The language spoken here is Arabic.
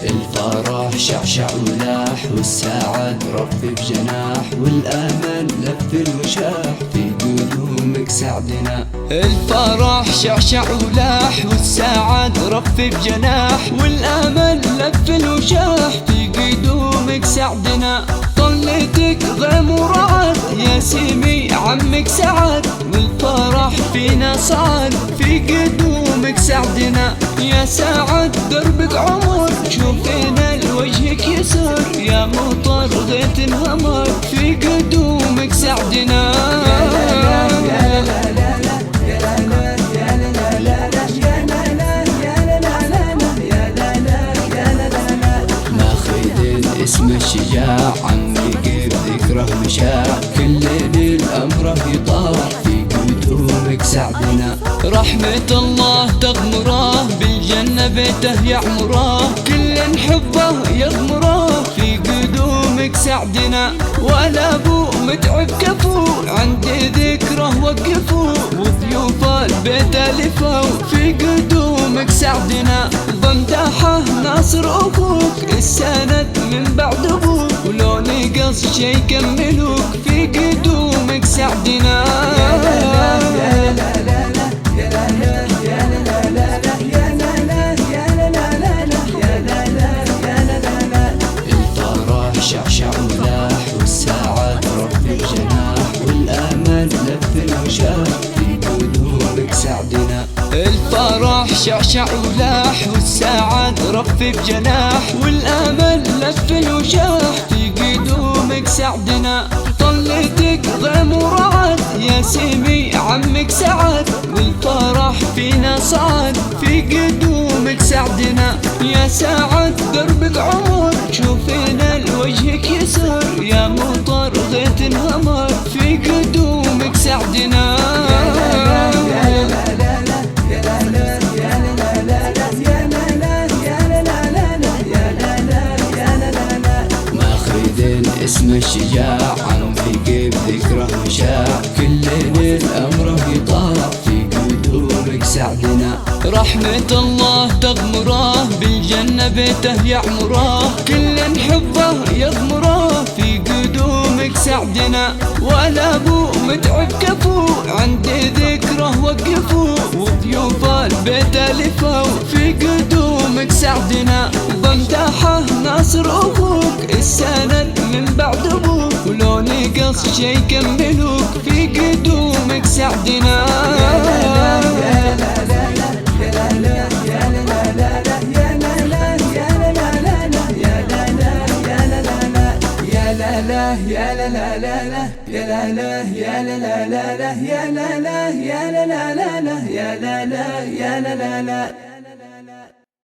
الفرح شعشع ولاح والسعد رف بجناح والامل لف وشاح في قدومك سعدنا. الفرح شعشع ولاح والسعد رف بجناح والامل لف وشاح في قدومك سعدنا. طلتك غيم ورعد يا سيمي عمك سعد والفرح فينا صعد في قدومك سعدنا. يا سعد دربك عمر شوفينا لوجهك يسر يا مطر غيث انهمر في قدومك سعدنا. اسم الشجاع عمي بذكره مشاع كل ليل أمره يطاع في قدومك سعدنا. رحمة الله تغمره بالجنة بيته يعمره كل حبه يغمره في قدومك سعدنا. ولا ابو متعب كفو عند ذكره وقفوا وضيوف البيت الفوا في قدومك سعدنا. بمدحه ناصر اخوك السند من بعد ابوك ولو نقص شي كملوك في قدومك سعدنا. الفرح شعشع ولاح والسعد رف بجناح والامل لف وشاح في قدومك سعدنا. الفرح شعشع ولاح والسعد رف بجناح والامل لف وشاح في قدومك سعدنا. طلتك غيم ورعد يا سيمي عمك سعد والفرح فينا صعد في قدومك سعدنا. يا سعد دربك عمر شوفينا لوجهك يسر يا مطر غيث انهمر في قدومك سعدنا. اسم الشجاع عمي بذكره مشاع كل ليل أمره يطاع في قدومك سعدنا. رحمة الله تغمره بالجنة بيته يعمره كل حبه يغمره في قدومك سعدنا. ولا ابو متعب كفو عند ذكره وقفوا وضيوف البيت الفوا في قدومك سعدنا. بمدحه ناصر اخوك السند من بعد ابوك ولو نقص شي كملوك في قدومك سعدنا. يا لا لا لا لا يا لا لا يا لا لا لا لا يا لا لا يا لا لا لا يا لا لا يا لا لا.